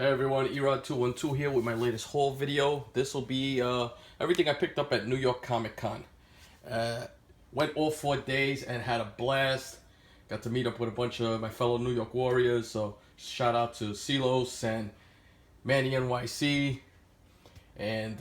Hey everyone, Erod212 here with my latest haul video. This will be everything I picked up at New York Comic Con. Went all 4 days and had a blast. Got to meet up with a bunch of my fellow New York Warriors. So shout out to Silos and Manny NYC and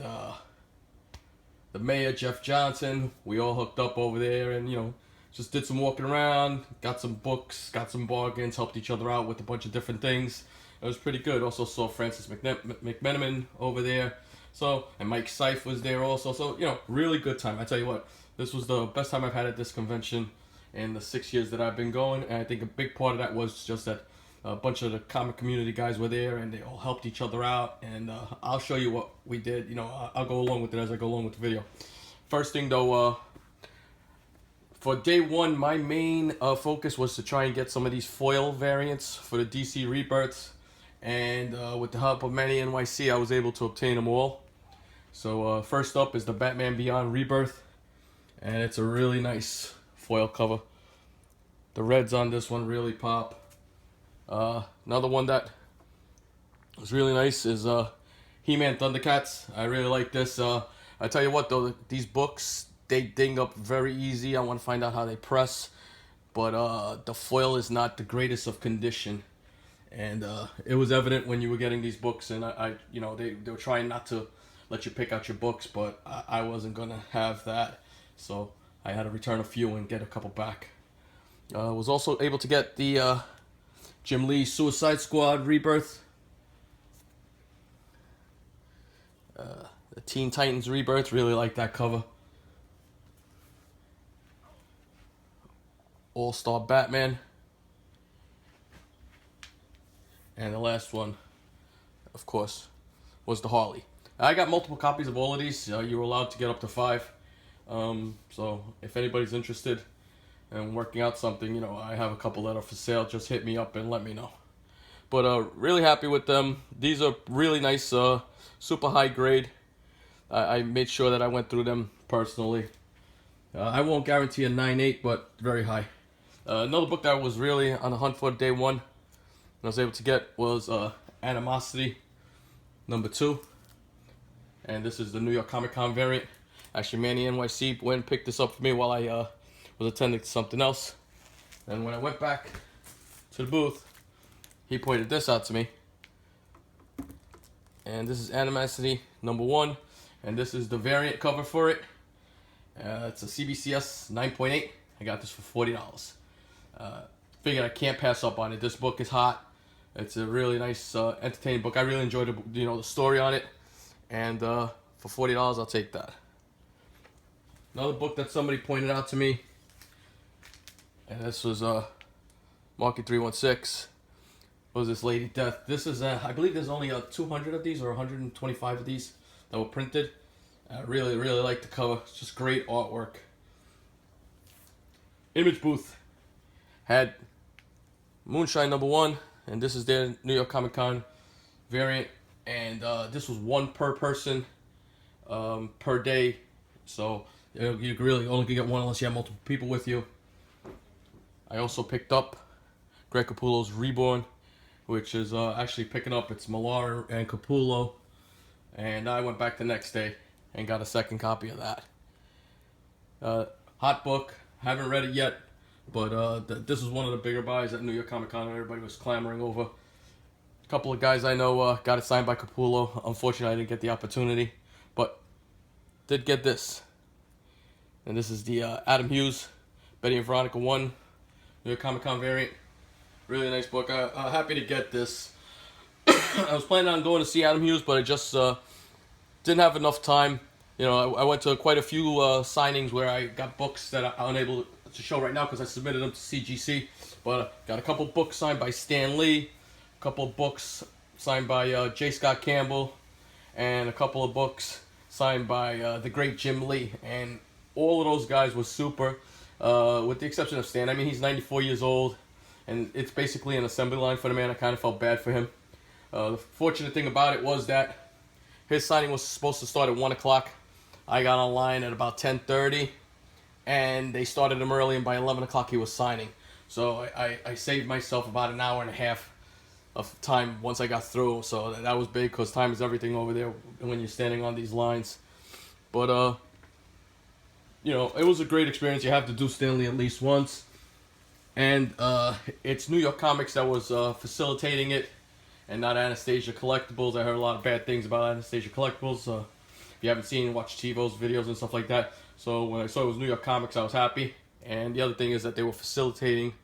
the mayor Jeff Johnson. We all hooked up over there and just did some walking around, got some books, got some bargains, helped each other out with a bunch of different things. It was pretty good. Also saw Francis McMenamin over there. So, and Mike Seif was there also. So, really good time. I tell you what, this was the best time I've had at this convention in the 6 years that I've been going. And I think a big part of that was just that a bunch of the comic community guys were there and they all helped each other out. And I'll show you what we did. I'll go along with it as I go along with the video. First thing though, for day one, my main focus was to try and get some of these foil variants for the DC Rebirths. And with the help of Manny NYC, I was able to obtain them all. So first up is the Batman Beyond Rebirth. And it's a really nice foil cover. The reds on this one really pop. Another one that was really nice is He-Man Thundercats. I really like this. I tell you what though, these books, they ding up very easy. I want to find out how they press. But the foil is not the greatest of condition. And it was evident when you were getting these books, and they were trying not to let you pick out your books, but I wasn't gonna have that, so I had to return a few and get a couple back. Was also able to get the Jim Lee Suicide Squad Rebirth, the Teen Titans Rebirth. Really like that cover. All-Star Batman. And the last one, of course, was the Harley. I got multiple copies of all of these. You were allowed to get up to 5. So if anybody's interested in working out something, I have a couple that are for sale. Just hit me up and let me know. But really happy with them. These are really nice, super high grade. I made sure that I went through them personally. I won't guarantee a 9.8, but very high. Another book that I was really on the hunt for day one I was able to get was Animosity #2, and this is the New York Comic Con variant. Actually, Manny NYC went and picked this up for me while I was attending to something else, and when I went back to the booth, he pointed this out to me, and this is Animosity #1, and this is the variant cover for it. It's a CBCS 9.8. I got this for $40. Figured I can't pass up on it. This book is hot. It's a really nice, entertaining book. I really enjoyed the story on it, and for $40, I'll take that. Another book that somebody pointed out to me, and this was Marky 316. Was this Lady Death? This is I believe there's only 200 of these or 125 of these that were printed. I really like the cover. It's just great artwork. Image Booth had Moonshine #1. And this is their New York Comic Con variant. And this was 1 per person per day. So you really only can get one unless you have multiple people with you. I also picked up Greg Capullo's Reborn, which is actually picking up. It's Millar and Capullo. And I went back the next day and got a second copy of that. Hot book. Haven't read it yet. But this is one of the bigger buys at New York Comic Con. Everybody was clamoring over. A couple of guys I know got it signed by Capullo. Unfortunately, I didn't get the opportunity, but did get this. And this is the Adam Hughes, Betty and Veronica 1, New York Comic Con variant. Really nice book. I'm happy to get this. I was planning on going to see Adam Hughes, but I just didn't have enough time. I went to quite a few signings where I got books that I'm unable to show right now because I submitted them to CGC, but got a couple books signed by Stan Lee, a couple of books signed by J. Scott Campbell, and a couple of books signed by the great Jim Lee, and all of those guys were super, with the exception of Stan. I mean, he's 94 years old, and it's basically an assembly line for the man. I kind of felt bad for him. The fortunate thing about it was that his signing was supposed to start at 1 o'clock. I got online at about 10:30. And they started him early, and by 11 o'clock he was signing. So I saved myself about an hour and a half of time once I got through. So that was big because time is everything over there when you're standing on these lines. But you know, it was a great experience. You have to do Stanley at least once. And it's New York Comics that was facilitating it, and not Anastasia Collectibles. I heard a lot of bad things about Anastasia Collectibles. If you haven't seen, watch TiVo's videos and stuff like that. So when I saw it was New York Comics, I was happy. And the other thing is that they were facilitating.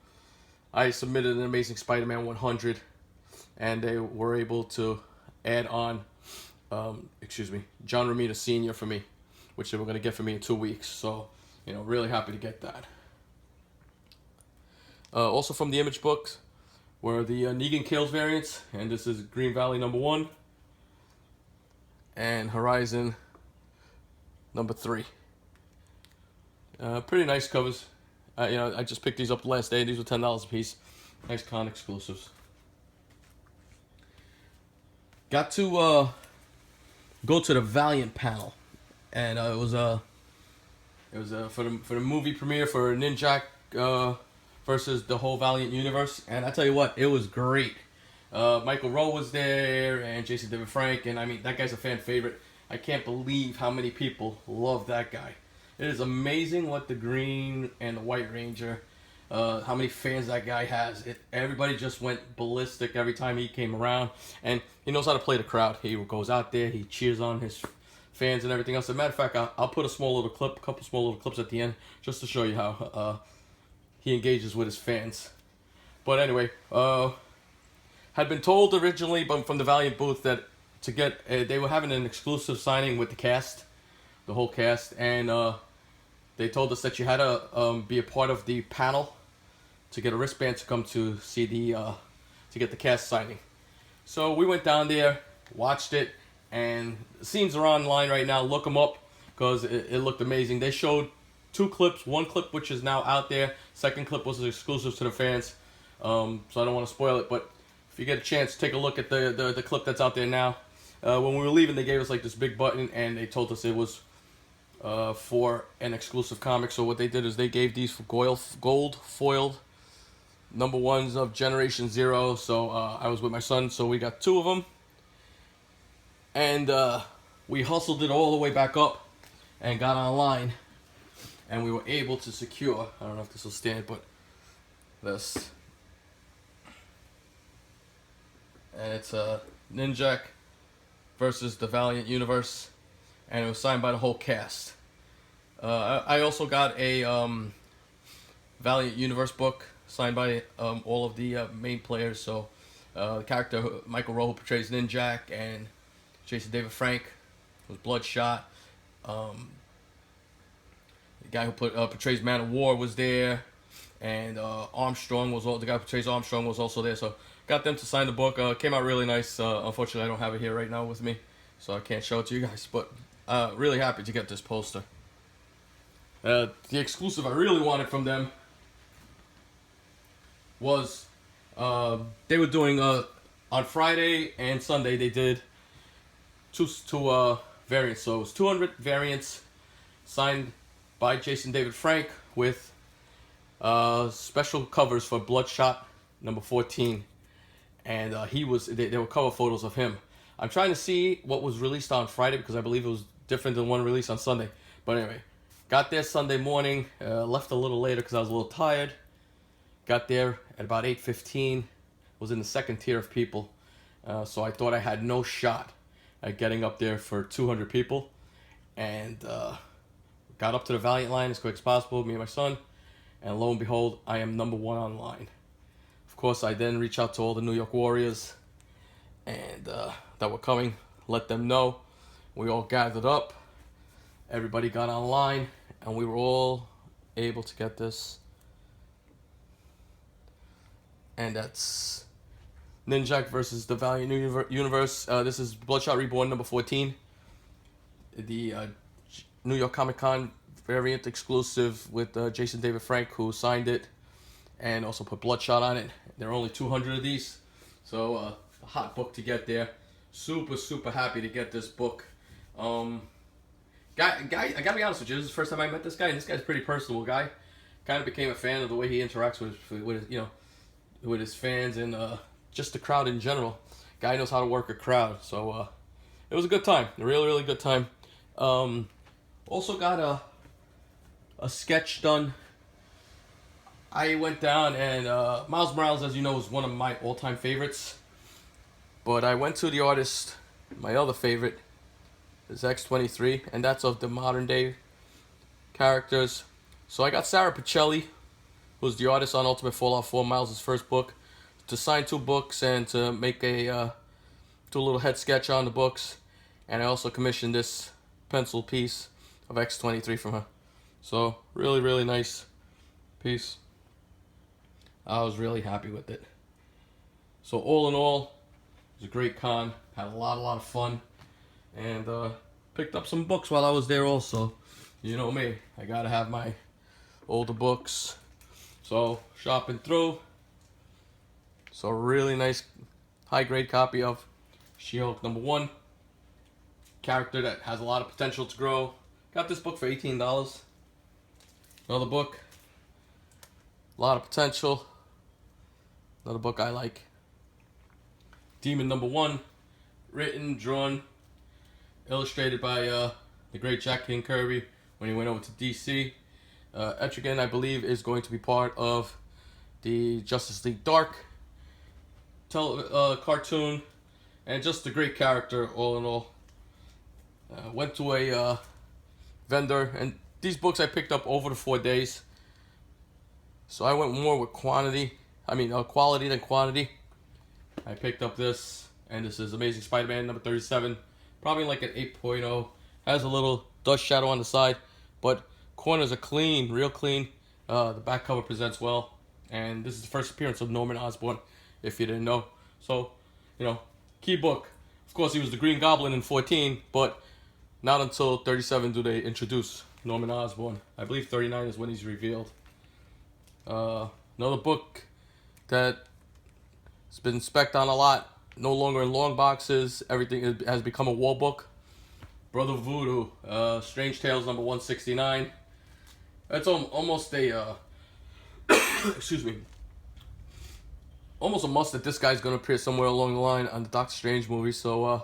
I submitted an Amazing Spider-Man 100, and they were able to add on, John Romita Sr. for me, which they were going to get for me in 2 weeks. So, you know, really happy to get that. Also from the Image books were the Negan Kills variants, and this is Green Valley #1 and Horizon #3. Pretty nice covers. You know, I just picked these up the last day. These were $10 a piece. Nice con exclusives. Got to go to the Valiant panel, and it was for the movie premiere for Ninjak versus the whole Valiant universe. And I tell you what, it was great. Michael Rowe was there, and Jason David Frank, and I mean, that guy's a fan favorite. I can't believe how many people love that guy. It is amazing what the Green and the White Ranger, how many fans that guy has. Everybody just went ballistic every time he came around, and he knows how to play the crowd. He goes out there, he cheers on his fans and everything else. As a matter of fact, I'll put a couple small little clips at the end, just to show you how he engages with his fans. But anyway, had been told originally from the Valiant booth that they were having an exclusive signing with the cast, the whole cast, and they told us that you had to be a part of the panel to get a wristband to come to see to get the cast signing. So we went down there, watched it, and the scenes are online right now. Look them up because it looked amazing. They showed 2 clips. One clip which is now out there. Second clip was exclusive to the fans. So I don't want to spoil it, but if you get a chance, take a look at the clip that's out there now. When we were leaving, they gave us like this big button, and they told us it was for an exclusive comic. So what they did is they gave these for gold foiled #1s of Generation Zero. So I was with my son, so we got 2 of them, and we hustled it all the way back up and got online, and we were able to secure, I don't know if this will stand, but this, and it's Ninjak versus the Valiant universe, and it was signed by the whole cast. I also got a Valiant universe book signed by all of the main players. So the character Michael Rowe, who portrays Ninjak, and Jason David Frank, who's Bloodshot. The guy who portrays Man of War was there, and Armstrong was the guy who portrays Armstrong was also there. So got them to sign the book. Came out really nice. Unfortunately, I don't have it here right now with me, so I can't show it to you guys. But really happy to get this poster. The exclusive I really wanted from them was they were doing on Friday and Sunday. They did two variants. So it was 200 variants signed by Jason David Frank with special covers for Bloodshot #14, and they were cover photos of him. I'm trying to see what was released on Friday because I believe it was different than one released on Sunday. But anyway, got there Sunday morning, left a little later because I was a little tired. Got there at about 8:15. Was in the second tier of people, so I thought I had no shot at getting up there for 200 people, and got up to the Valiant line as quick as possible, me and my son, and lo and behold, I am #1 online. Of course, I then reached out to all the New York Warriors and that were coming, let them know. We all gathered up, everybody got online, and we were all able to get this. And that's Ninjak versus the Valiant universe. This is Bloodshot Reborn #14. The New York Comic Con variant exclusive with Jason David Frank, who signed it and also put Bloodshot on it. There are only 200 of these, so a hot book to get there. Super happy to get this book. Guy, I gotta be honest with you. This is the first time I met this guy, and this guy's a pretty personable guy. Kind of became a fan of the way he interacts with his, with his fans, and just the crowd in general. Guy knows how to work a crowd. So it was a good time. A really, really good time. Also got a sketch done. I went down and Miles Morales, as you know, is one of my all-time favorites. But I went to the artist, my other favorite is X-23, and that's of the modern day characters. So I got Sarah Pichelli, who's the artist on Ultimate Fallout 4, Miles' first book, to sign 2 books and to make do a little head sketch on the books. And I also commissioned this pencil piece of X-23 from her. So really, really nice piece. I was really happy with it. So all in all, it was a great con. Had a lot of fun. And picked up some books while I was there also. You know me, I gotta have my older books. So shopping through. So really nice high grade copy of She-Hulk #1. Character that has a lot of potential to grow. Got this book for $18. Another book. A lot of potential. Another book I like. Demon #1. Written, drawn, illustrated by the great Jack King Kirby when he went over to DC. Etrigan, I believe, is going to be part of the Justice League Dark cartoon. And just a great character, all in all. Went to a vendor, and these books I picked up over the 4 days. So I went more with quality than quantity. I picked up this, and this is Amazing Spider-Man #37. Probably like an 8.0. Has a little dust shadow on the side, but corners are clean, real clean. The back cover presents well, and this is the first appearance of Norman Osborn, if you didn't know. So, key book. Of course, he was the Green Goblin in 14, but not until 37 do they introduce Norman Osborn. I believe 39 is when he's revealed. Another book that has been spec'd on a lot. No longer in long boxes. Everything has become a wall book. Brother Voodoo, Strange Tales #169. That's almost a excuse me. Almost a must that this guy's gonna appear somewhere along the line on the Doctor Strange movie. So I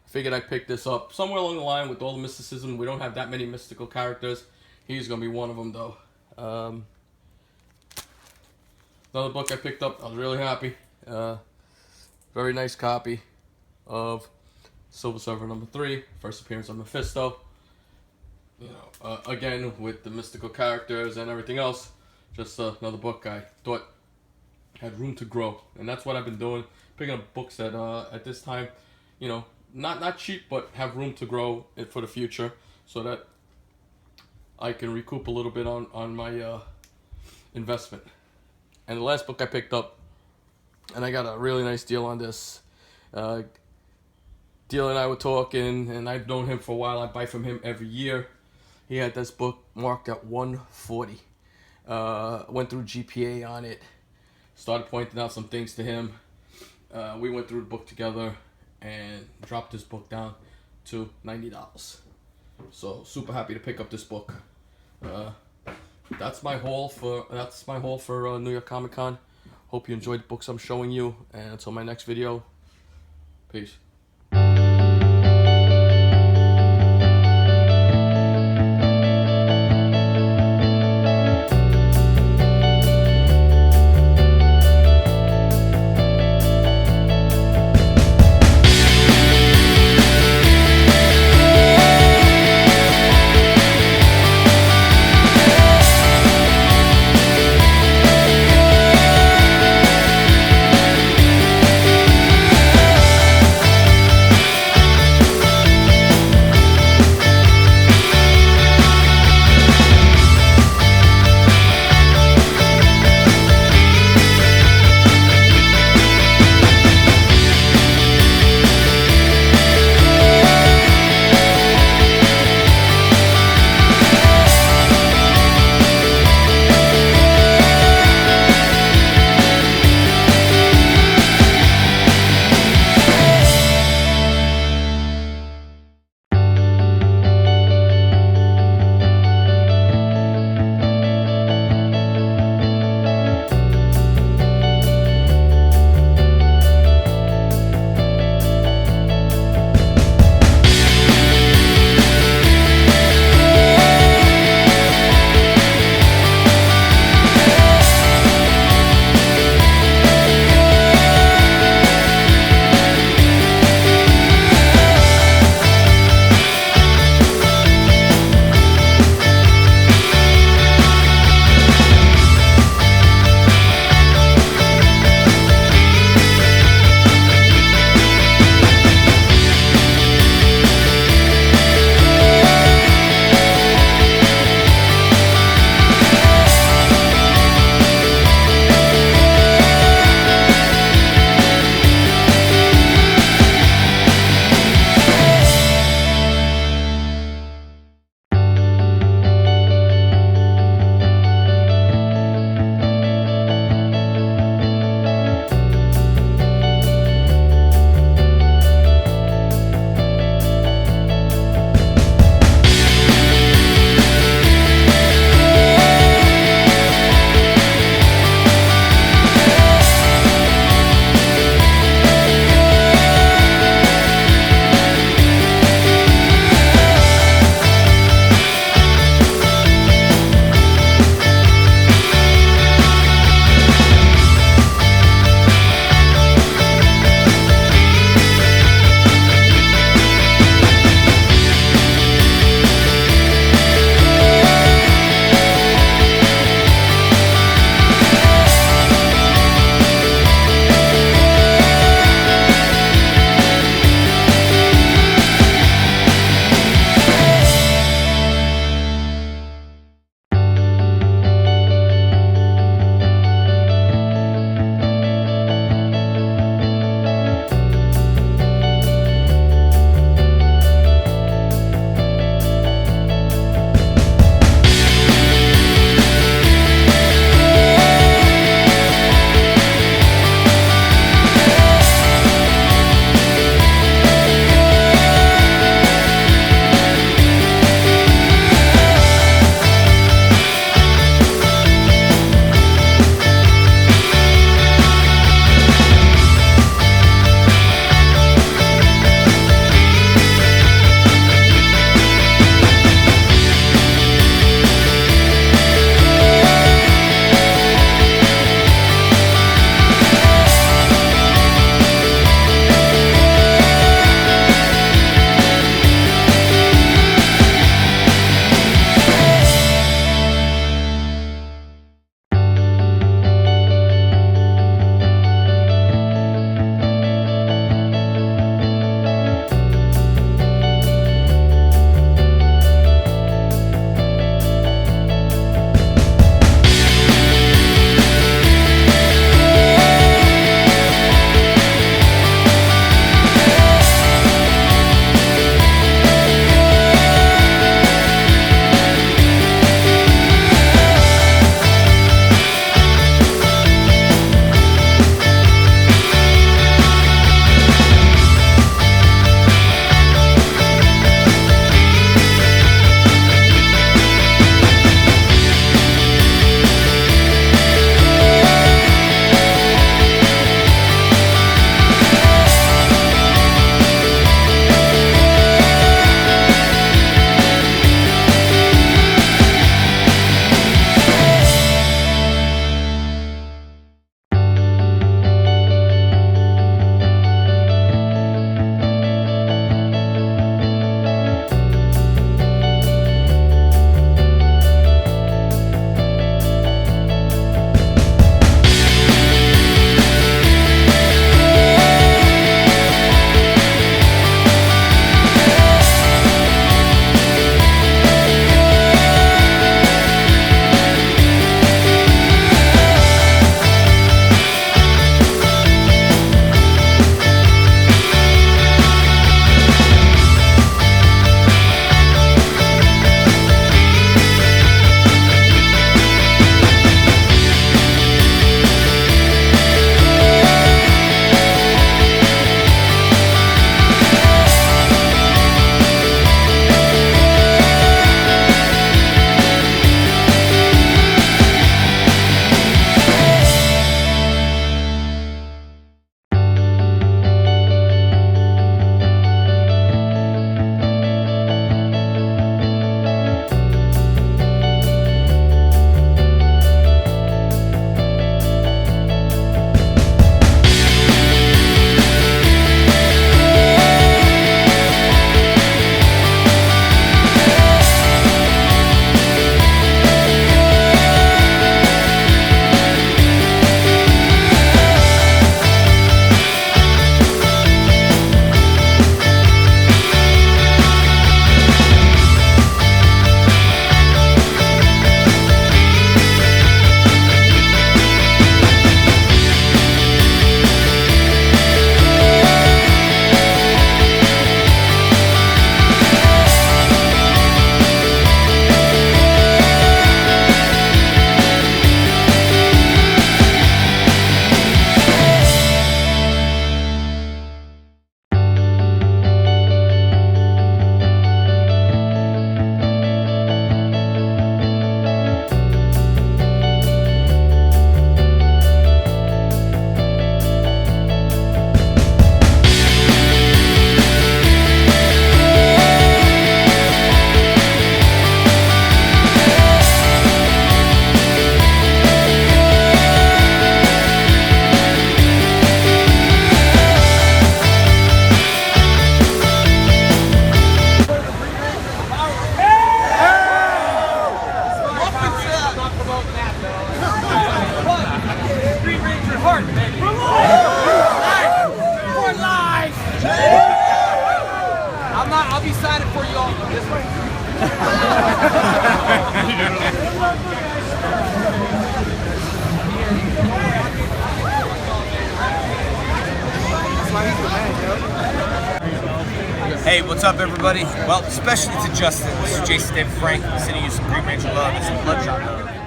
figured I'd pick this up somewhere along the line with all the mysticism. We don't have that many mystical characters. He's gonna be one of them though. Another book I picked up. I was really happy. Very nice copy of Silver Surfer #3, first appearance of Mephisto. Again with the mystical characters and everything else. Just another book I thought had room to grow, and that's what I've been doing. Picking up books that at this time, not cheap, but have room to grow for the future, so that I can recoup a little bit on my investment. And the last book I picked up, and I got a really nice deal on this. Deal and I were talking, and I've known him for a while. I buy from him every year. He had this book marked at 140. Went through GPA on it. Started pointing out some things to him. We went through the book together and dropped this book down to $90. So super happy to pick up this book. That's my haul for New York Comic Con. Hope you enjoyed the books I'm showing you, and until my next video, peace. Hey, what's up, everybody? Well, especially to Justin. This is Jason David Frank, sending you some Green Ranger love and some Bloodshot love.